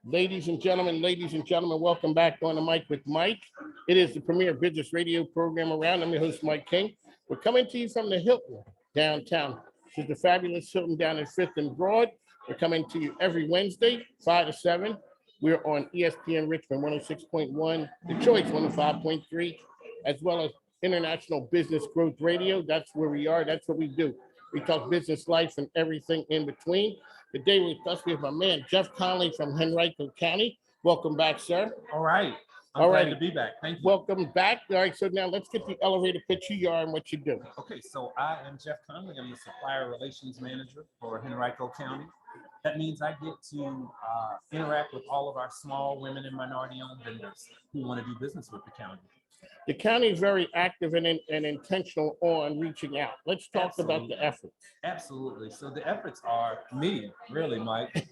Ladies and gentlemen, welcome back on the mic with Mike. It is the premier business radio program around. I'm your host, Mike King. We're coming to you from the Hilton downtown. This is the fabulous Hilton down in 5th and Broad. We're coming to you every Wednesday, 5 to 7. We're on ESPN Richmond 106.1, The Choice 105.3, as well as International Business Growth Radio. That's where we are. That's what we do. We talk business life and everything in between. Today with us, we have my man, Jeff Conley from Henrico County. Welcome back, sir. All right. I'm glad to be back. Thank you. Welcome back. All right, so now let's get the elevator pitch. Who you are and what you do. Okay, so I am Jeff Conley. I'm the Supplier Relations Manager for Henrico County. That means I get to interact with all of our small women and minority-owned vendors who want to do business with the county. The county is very active and intentional on reaching out. Let's talk about the efforts. Absolutely. So the efforts are me, really, Mike.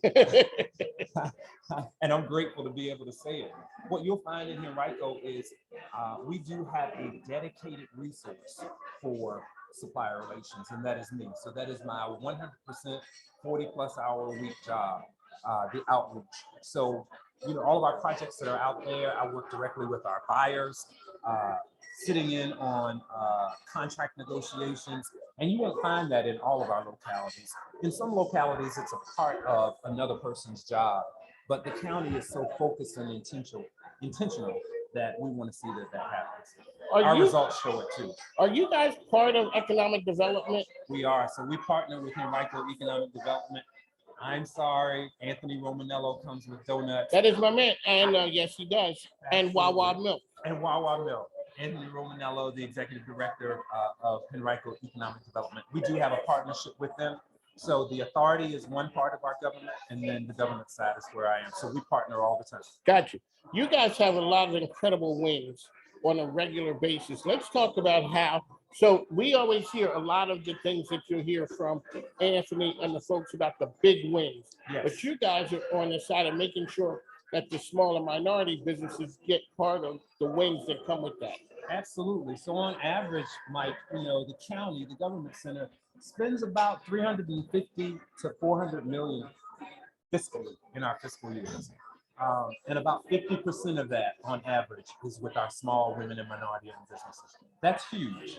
And I'm grateful to be able to say it. What you'll find in Henrico is we do have a dedicated resource for supplier relations, and that is me. So that is my 100% 40+ hour a week job, the outreach. So, you know, all of our projects that are out there, I work directly with our buyers, sitting in on contract negotiations, and you won't find that in all of our localities. In some localities, it's a part of another person's job, but the county is so focused and intentional that we want to see that happens. Our results show it too. Are you guys part of economic development? We are. So we partner with Henrico Economic Development. I'm sorry, Anthony Romanello comes with donuts. That is my man, and yes, he does. Absolutely. And Wawa Milk. And Wawa Milk. Anthony Romanello, the executive director of Henrico Economic Development. We do have a partnership with them. So the authority is one part of our government, and then the government side is where I am. So we partner all the time. Gotcha. You guys have a lot of incredible wins on a regular basis. Let's talk about how. So we always hear a lot of the things that you hear from Anthony and the folks about the big wins. Yes. But you guys are on the side of making sure that the smaller minority businesses get part of the wins that come with that. Absolutely. So on average, Mike, you know, the county, the government center spends about 350 to 400 million fiscally in our fiscal years. And about 50% of that on average is with our small women and minority-owned businesses. That's huge.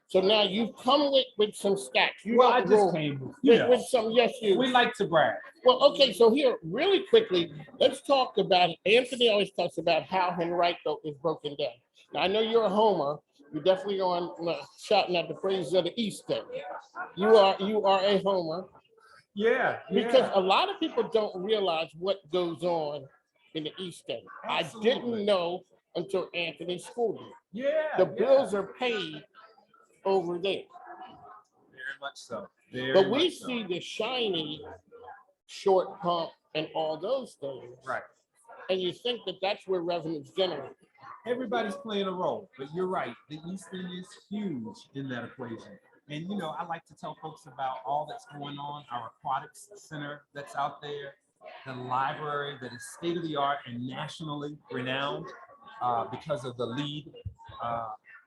So now you've come with some stats. I just came with some, yes, you. We like to brag. Well, okay, so here, really quickly, let's talk about, Anthony always talks about how Henrico is broken down. Now, I know you're a homer. You're definitely on shouting at the praises of the East End. You are a homer. Yeah. Because a lot of people don't realize what goes on in the East End. Absolutely. I didn't know until Anthony schooled me. Yeah. The bills are paid over there. Very much so. But we see the shiny short pump and all those things. Right. And you think that that's where revenue's generated. Everybody's playing a role, but you're right. The East End is huge in that equation. And, you know, I like to tell folks about all that's going on, our aquatics center that's out there, the library that is state-of-the-art and nationally renowned because of the LEED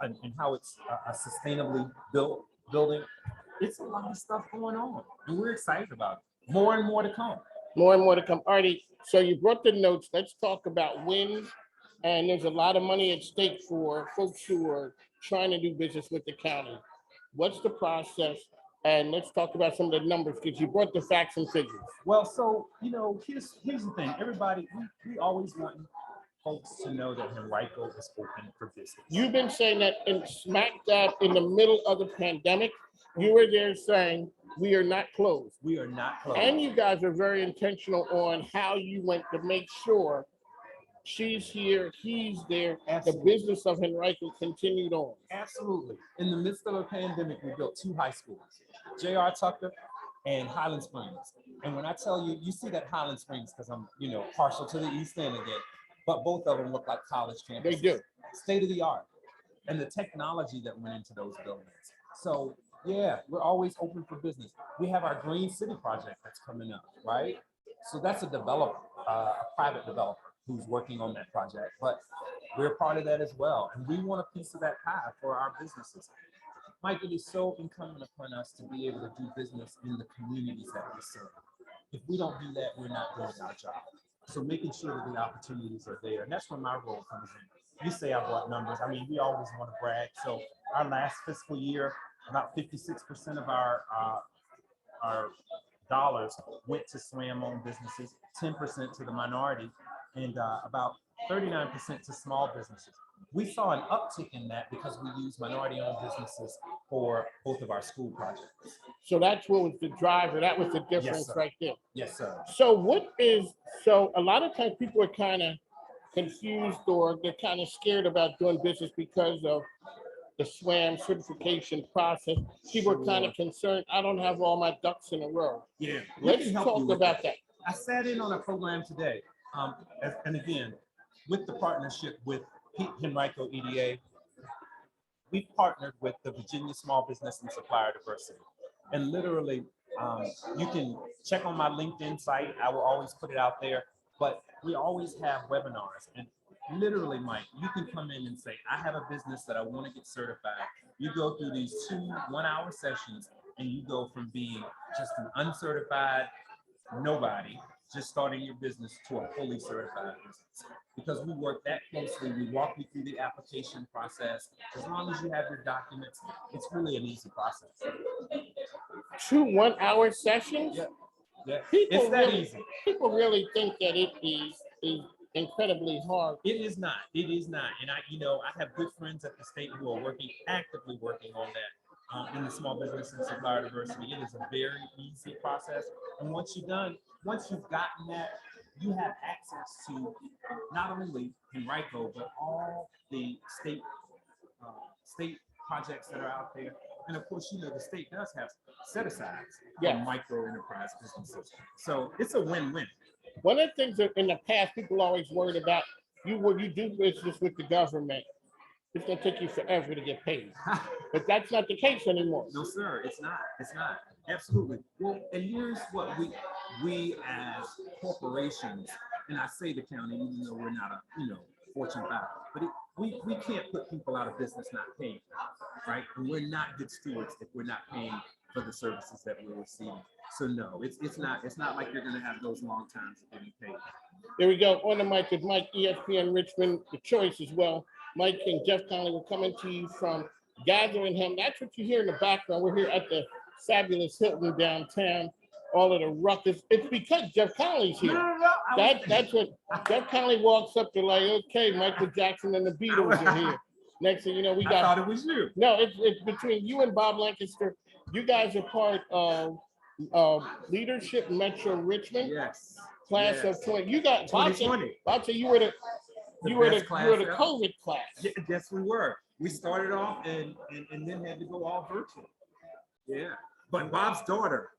and how it's a sustainably built building. It's a lot of stuff going on, and we're excited about it. More and more to come. More and more to come. Artie, so you brought the notes. Let's talk about wins. And there's a lot of money at stake for folks who are trying to do business with the county. What's the process? And let's talk about some of the numbers, because you brought the facts and figures. Well, so, you know, here's the thing. Everybody, we always want folks to know that Henrico is open for business. You've been saying that in smack dab in the middle of the pandemic, you were there saying we are not closed. We are not closed. And you guys are very intentional on how you went to make sure she's here, he's there. Absolutely. The business of Henrico continued on. Absolutely. In the midst of a pandemic, we built 2 high schools, J.R. Tucker and Highland Springs. And when I tell you, you see that Highland Springs, because I'm, you know, partial to the East End again, but both of them look like college campuses. They do. State of the art. And the technology that went into those buildings. So yeah, we're always open for business. We have our Green City project that's coming up, right? So that's a developer, a private developer who's working on that project, but we're part of that as well. And we want a piece of that pie for our businesses. Mike, it is so incumbent upon us to be able to do business in the communities that we serve. if we don't do that, we're not doing our job. So making sure that the opportunities are there, and that's where my role comes in. You say I brought numbers. I mean, we always want to brag. So our last fiscal year, about 56% of our dollars went to SWAM-owned businesses, 10% to the minority, and about 39% to small businesses. We saw an uptick in that because we use minority-owned businesses for both of our school projects. So that's what was the driver. That was the difference sir. right there. Yes, sir. So a lot of times people are kind of confused or they're kind of scared about doing business because of the SWAM certification process. People are kind of concerned, I don't have all my ducks in a row. Yeah. Let's talk about that. I sat in on a program today, and again, with the partnership with Henrico EDA, we partnered with the Virginia Small Business and Supplier Diversity. And literally, you can check on my LinkedIn site. I will always put it out there, but we always have webinars. And literally, Mike, you can come in and say, I have a business that I want to get certified. You go through these 2 one-hour sessions and you go from being just an uncertified nobody, just starting your business, to a fully certified business. Because we work that closely, we walk you through the application process. As long as you have your documents, it's really an easy process. 2 one-hour sessions? Yeah. Yeah. People It's that really, easy. people really think that it is incredibly hard. It is not. It is not. And I have good friends at the state who are actively working on that in the small business and supplier diversity. It is a very easy process. And once you've gotten that, you have access to not only Henrico, but all the state projects that are out there. And of course, the state does have set-asides for micro enterprise businesses. So it's a win-win. One of the things that in the past, people always worried about, when you do business with the government, it's going to take you forever to get paid. But that's not the case anymore. No, sir, it's not. It's not. Absolutely. Well, and here's what we as corporations, and I say the county, even though we're not a Fortune 5, but we can't put people out of business not paying, right? And we're not good stewards if we're not paying for the services that we're receiving. So no, it's not like you're going to have those long times of getting paid. There we go. On the mic with Mike, ESPN Richmond, The Choice as well. Mike King, Jeff Conley, we're coming to you from Gathering Him. That's what you hear in the background. We're here at the fabulous Hilton downtown. All of the ruckus. It's because Jeff Conley's here. That's what Jeff Conley walks up to, like, okay, Michael Jackson and the Beatles are here. Next thing you know, I thought it was you. No, it's between you and Bob Lancaster. You guys are part of Leadership Metro Richmond. Yes. Class of 20. You got 2020. Bob said you were the COVID class. Yes, we were. We started off and then had to go all virtual. Yeah. But Bob's daughter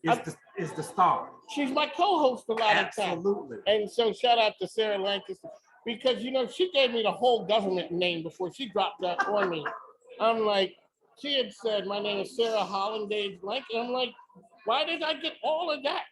is the star. She's my co-host a lot of times. Absolutely. And so shout out to Sarah Lancaster, because she gave me the whole government name before she dropped that on me. I'm like, she had said, my name is Sarah Hollandaise Blank. And I'm like, why did I get all of that?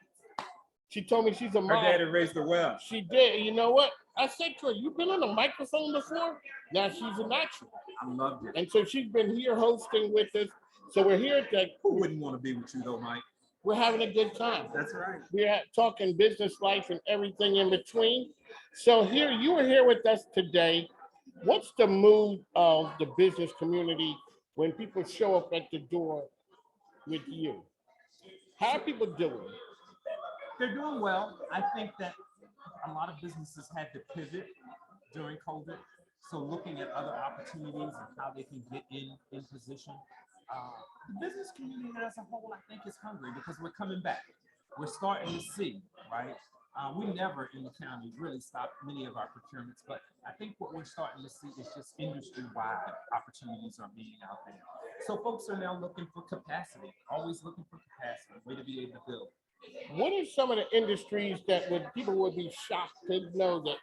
She told me she's a mom. Her daddy raised her well. She did. You know what? I said to her, you been on a microphone before? Now she's a natural. I loved it. And so she's been here hosting with us. So we're here to. Who wouldn't want to be with you though, Mike? We're having a good time. That's right. We're talking business life and everything in between. So you were here with us today. What's the mood of the business community when people show up at the door with you? How are people doing? They're doing well. I think that a lot of businesses had to pivot during COVID. So looking at other opportunities and how they can get in position. The business community as a whole, I think, is hungry because we're coming back. We're starting to see, right? We never in the county really stopped many of our procurements, but I think what we're starting to see is just industry-wide opportunities are being out there. So folks are now looking for capacity, always looking for capacity, way to be able to build. What are some of the industries that people would be shocked to know that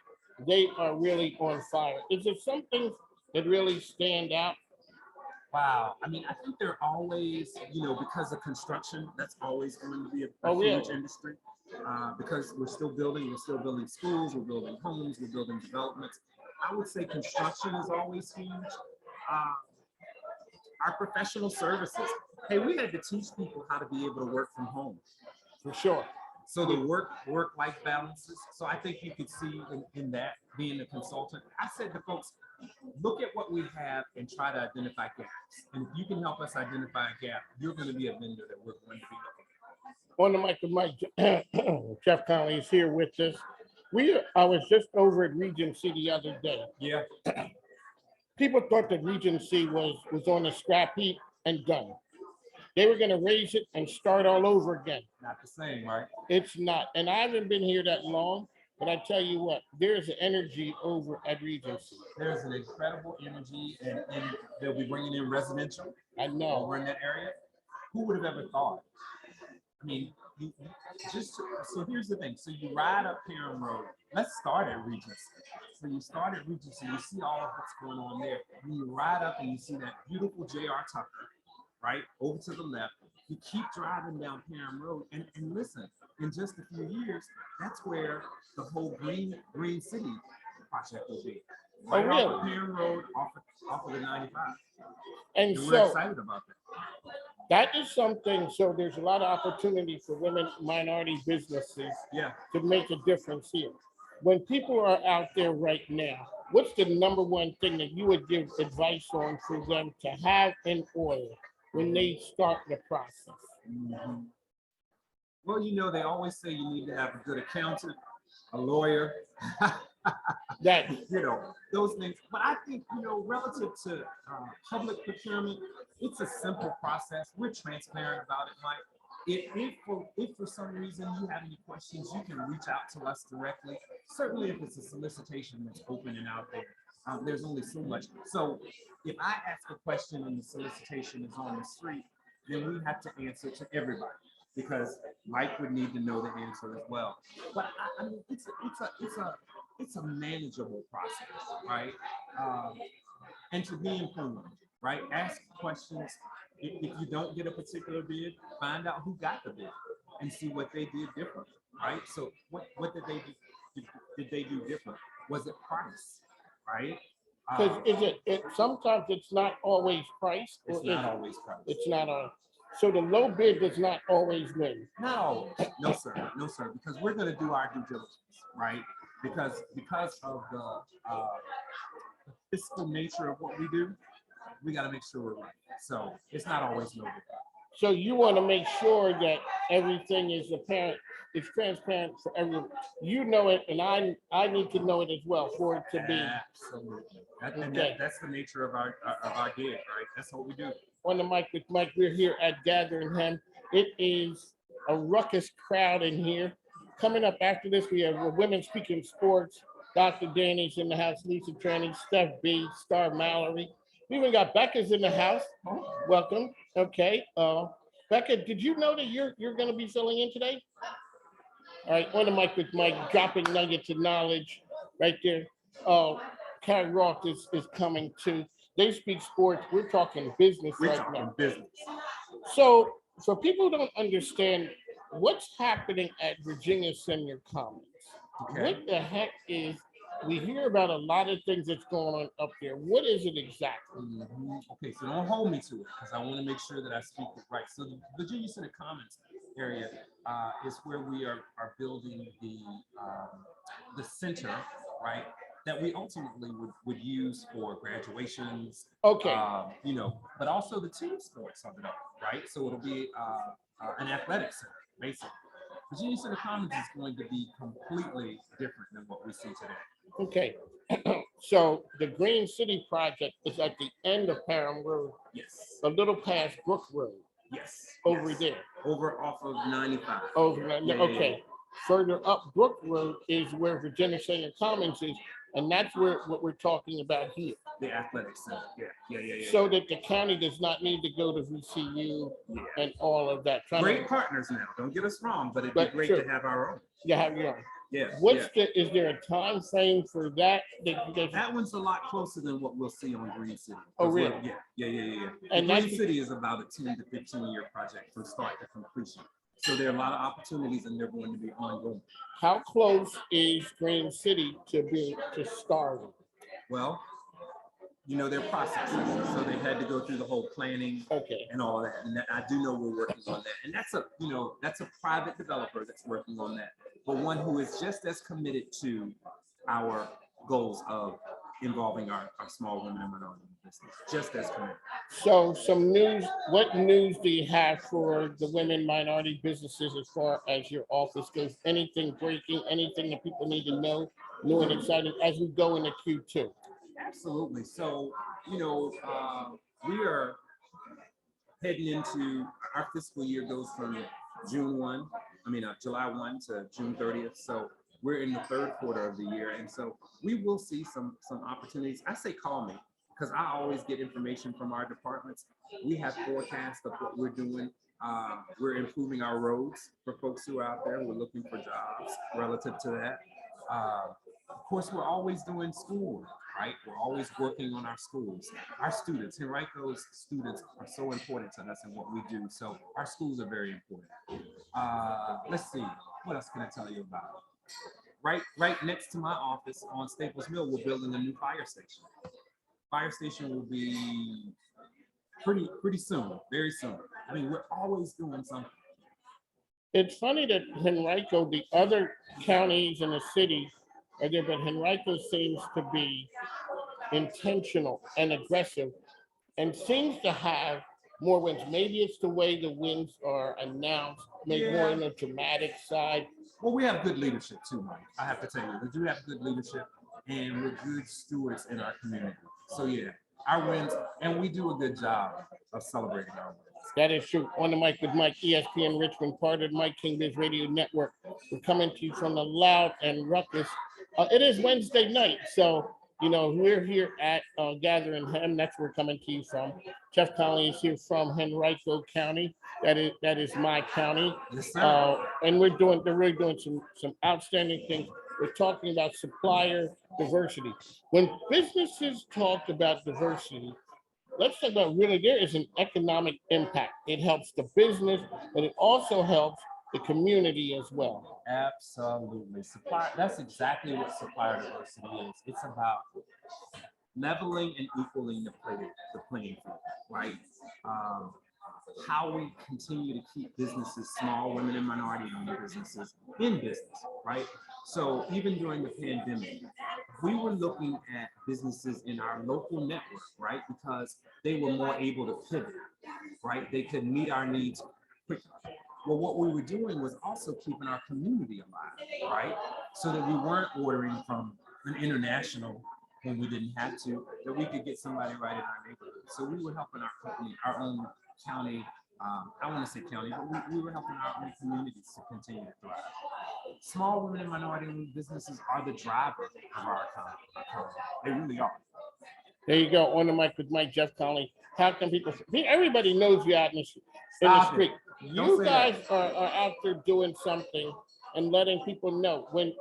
they are really on fire? Is there some things that really stand out? Wow. I mean, I think they're always, because of construction, that's always going to be a huge industry. Because we're still building schools, we're building homes, we're building developments. I would say construction is always huge. Our professional services. Hey, we had to teach people how to be able to work from home. For sure. So the work-life balances. So I think you could see in that being a consultant. I said to folks, look at what we have and try to identify gaps. And if you can help us identify a gap, you're going to be a vendor that we're going to be looking at. On the mic with Mike, Jeff Conley is here with us. I was just over at Regency the other day. Yeah. People thought that Regency was on the scrap heap and done. They were going to raise it and start all over again. Not the same, right? It's not. And I haven't been here that long, but I tell you what, there's an energy over at Regency. There's an incredible energy, and they'll be bringing in residential. I know. Over in that area. Who would have ever thought? I mean, so here's the thing. So you ride up Perham Road. Let's start at Regency. So you start at Regency, you see all of what's going on there. When you ride up and you see that beautiful J.R. Tucker, right over to the left, you keep driving down Perham Road, and listen, in just a few years, that's where the whole Green City project will be. Right really? Off of Perham Road, off of the 95. And we're so excited about that. That is something. So there's a lot of opportunity for women, minority businesses, to make a difference here. When people are out there right now, what's the number one thing that you would give advice on for them to have in order when they start the process? Mm-hmm. Well, they always say you need to have a good accountant, a lawyer, that those things. But I think, relative to public procurement, it's a simple process. We're transparent about it, Mike. If for some reason you have any questions, you can reach out to us directly. Certainly if it's a solicitation that's open and out there, there's only so much. So if I ask a question and the solicitation is on the street, then we have to answer to everybody, because Mike would need to know the answer as well. But I mean, it's a manageable process, right? And to be informed, right? Ask questions. If you don't get a particular bid, find out who got the bid and see what they did different, right? So what did they do? Did they do different? Was it price, right? Because sometimes it's not always price. It's not always price. It's not a. So the low bid does not always win. No, sir, because we're going to do our due diligence, right? Because of the fiscal nature of what we do, we got to make sure we're right. So it's not always no bid. So you want to make sure that everything is apparent, it's transparent for everyone. You know it, and I need to know it as well for it to be. Absolutely. That's the nature of our gig, right? That's what we do. On the mic with Mike, we're here at Gathering Hem. It is a ruckus crowd in here. Coming up after this, we have Women Speaking Sports. Dr. Danny's in the house, Lisa Tranny, Steph B, Star Mallory. We even got Becca's in the house. Welcome. Okay. Becca, did you know that you're going to be filling in today? All right. On the mic with Mike, dropping nuggets of knowledge right there. Carrie Roth is coming too. They speak sports. We're talking business right now. Business. So for people who don't understand what's happening at Virginia Senior Commons, what the heck is, we hear about a lot of things that's going on up there. What is it exactly? Mm-hmm. Okay, so don't hold me to it, because I want to make sure that I speak it right. So the Virginia Center Commons area is where we are building the center, right? That we ultimately would use for graduations. Okay. But also the team sports of it all, right? So it'll be an athletic center, basically. Virginia Center Commons is going to be completely different than what we see today. Okay. So the Green City project is at the end of Perham Road. Yes. A little past Brook Road. Yes. Over there. Over off of 95. Okay. Further up Brook Road is where Virginia Senior Commons is, and that's what we're talking about here. The athletic center. Yeah. So that the county does not need to go to VCU and all of that. Great partners now. Don't get us wrong, but it'd be great to have our own. You have your own. Yeah. Is there a time frame for that? That one's a lot closer than what we'll see on Green City. Oh, really? Yeah. And Green City is about a 10 to 15 year project from start to completion. So there are a lot of opportunities, and they're going to be ongoing. How close is Green City to starting? Well, They're processing, so they've had to go through the whole planning Okay. and all that. And I do know we're working on that. And that's a private developer that's working on that, but one who is just as committed to our goals of involving our small women and minority business, just as committed. So some news, what news do you have for the women minority businesses as far as your office goes? Anything breaking, anything that people need to know, new and exciting as we go into Q2? Absolutely. So, we are heading into our fiscal year goes from July 1 to June 30th. So we're in the third quarter of the year. And so we will see some opportunities. I say call me because I always get information from our departments. We have forecasts of what we're doing. We're improving our roads for folks who are out there who are looking for jobs relative to that. Of course, we're always doing schoolwork, right? We're always working on our schools. Our students, Henrico's students are so important to us in what we do. So our schools are very important. Let's see, what else can I tell you about? Right next to my office on Staples Mill, we're building a new fire station. Fire station will be pretty soon, very soon. I mean, we're always doing something. It's funny that Henrico, the other counties in the city are there, but Henrico seems to be intentional and aggressive and seems to have more wins. Maybe it's the way the wins are announced, maybe more in the dramatic side. Well, we have good leadership too, Mike. I have to tell you, we do have good leadership and we're good stewards in our community. So yeah, our wins, and we do a good job of celebrating our wins. That is true. On the mic with Mike, ESPN Richmond, part of the Mike King Biz Radio Network. We're coming to you from the Loud and Ruckus. It is Wednesday night, so we're here at Gathering Hem. That's where we're coming to you from. Jeff Conley is here from Henrico County. That is my county. Yes, sir. And they're really doing some outstanding things. We're talking about supplier diversity. When businesses talk about diversity, let's talk about really there is an economic impact. It helps the business, but it also helps the community as well. Absolutely. That's exactly what supplier diversity is. It's about leveling and equaling the playing field, right? How we continue to keep businesses, small women and minority-owned businesses in business, right? So even during the pandemic, we were looking at businesses in our local network, right? Because they were more able to pivot, right? They could meet our needs quickly. Well, what we were doing was also keeping our community alive, right? So that we weren't ordering from an international when we didn't have to, that we could get somebody right in our neighborhood. So we were helping our company, our own county, I want to say county, but we were helping our own communities to continue to thrive. Small women and minority-owned businesses are the driver of our economy. They really are. There you go. On the mic with Mike, Jeff Conley. How can everybody knows you out in the street. You guys are out there doing something and letting people know. When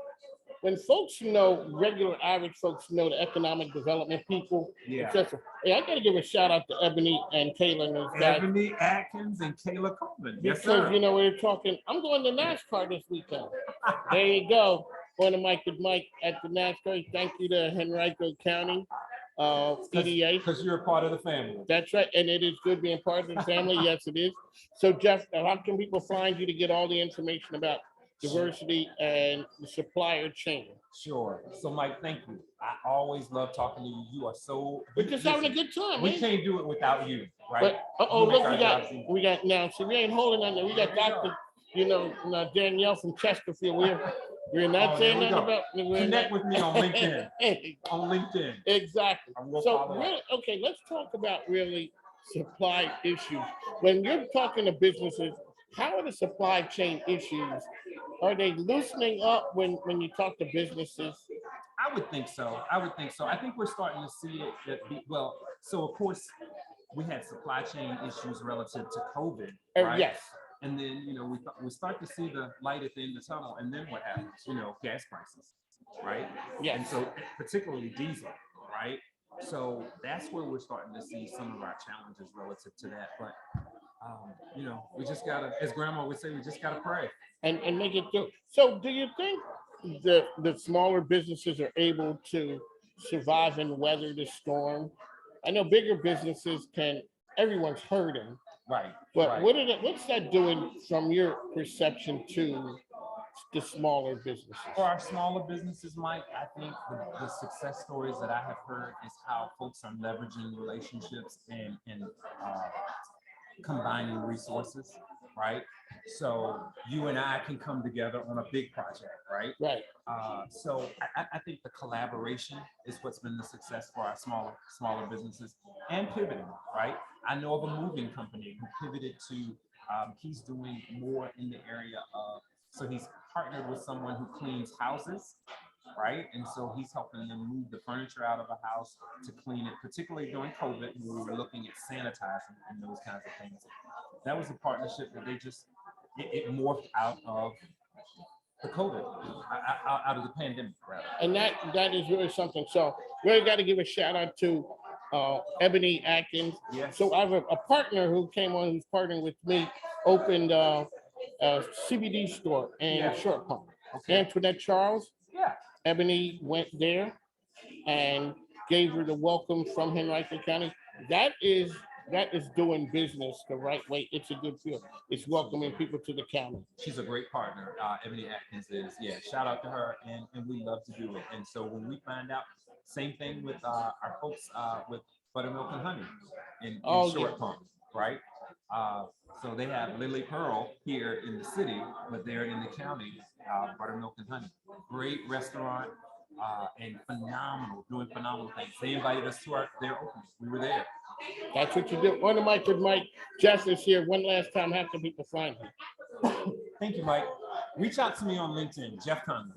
folks know, regular average folks know the economic development people, etc. Hey, I got to give a shout out to Ebony and Kayla and those guys. Ebony Atkins and Kayla Coleman. Because, we're talking, I'm going to NASCAR this weekend. There you go. On the mic with Mike at the NASCAR. Thank you to Henrico County. EDA. Because you're a part of the family. That's right. And it is good being part of the family. Yes, it is. So, Jeff, how can people find you to get all the information about diversity and the supplier chain? Sure. So, Mike, thank you. I always love talking to you. You are so. We're just having a good time. We can't do it without you, right? But look, we got now. See, we ain't holding on there. We got Dr. Danielle from Chesterfield. We're not saying nothing about. Connect with me on LinkedIn. On LinkedIn. Exactly. So, really, okay, let's talk about really supply issues. When you're talking to businesses, how are the supply chain issues? Are they loosening up when you talk to businesses? I would think so. I think we're starting to see it. So of course, we had supply chain issues relative to COVID, right? Yes. And then, we start to see the light at the end of the tunnel. And then what happens? Gas prices, right? Yeah. And so particularly diesel, right? So that's where we're starting to see some of our challenges relative to that. But, we just gotta, as grandma would say, we just gotta pray. And make it through. So do you think the smaller businesses are able to survive and weather the storm I know bigger businesses everyone's hurting, Right. but right. what's that doing from your perception to the smaller businesses? For our smaller businesses, Mike, I think the success stories that I have heard is how folks are leveraging relationships and combining resources, right? So you and I can come together on a big project, right? Right. So I think the collaboration is what's been the success for our smaller businesses, and pivoting, right? I know of a moving company who pivoted to, he's doing more in the area of, so he's partnered with someone who cleans houses, right? And so he's helping them move the furniture out of a house to clean it, particularly during COVID, when we were looking at sanitizing and those kinds of things. That was a partnership that they just, it morphed out of the COVID, out of the pandemic, rather. And that is really something. So really got to give a shout out to Ebony Atkins. Yes. So I have a partner who came on, who's partnering with me, opened a CBD store in Short Pump. Okay. Antoinette Charles. Yeah. Ebony went there and gave her the welcome from Henrico County. That is doing business the right way. It's a good feel. It's welcoming people to the county. She's a great partner. Ebony Atkins is. Yeah, shout out to her, and we love to do it. And so when we find out, same thing with our folks with Buttermilk and Honey in Short Pump, right? So they have Lily Pearl here in the city, but they're in the county, Buttermilk and Honey. Great restaurant, and doing phenomenal things. They invited us to their opening. We were there. That's what you do. On the mic with Mike. Justice here. One last time, how can people find you? Thank you, Mike. Reach out to me on LinkedIn, Jeff Conley,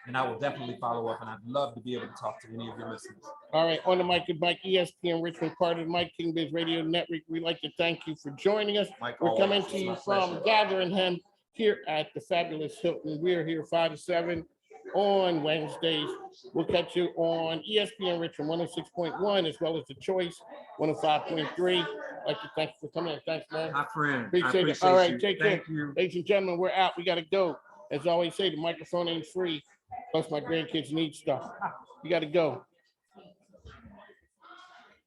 and I will definitely follow up, and I'd love to be able to talk to any of your listeners. All right, on the mic with Mike, ESPN Richmond, part of the Mike King Biz Radio Network. We'd like to thank you for joining us. Mike, we're coming always. to It's you my from pleasure. Gathering Hem here at the fabulous Hilton. We're here 5 to 7 on Wednesdays. We'll catch you on ESPN Richmond 106.1 as well as The Choice 105.3. I'd like to thank you for coming in. Thanks, man. My friend. Appreciate it. All right, you. take care. Thank you. Ladies and gentlemen, we're out. We got to go. As I always say, the microphone ain't free. Plus, my grandkids need stuff. You got to go.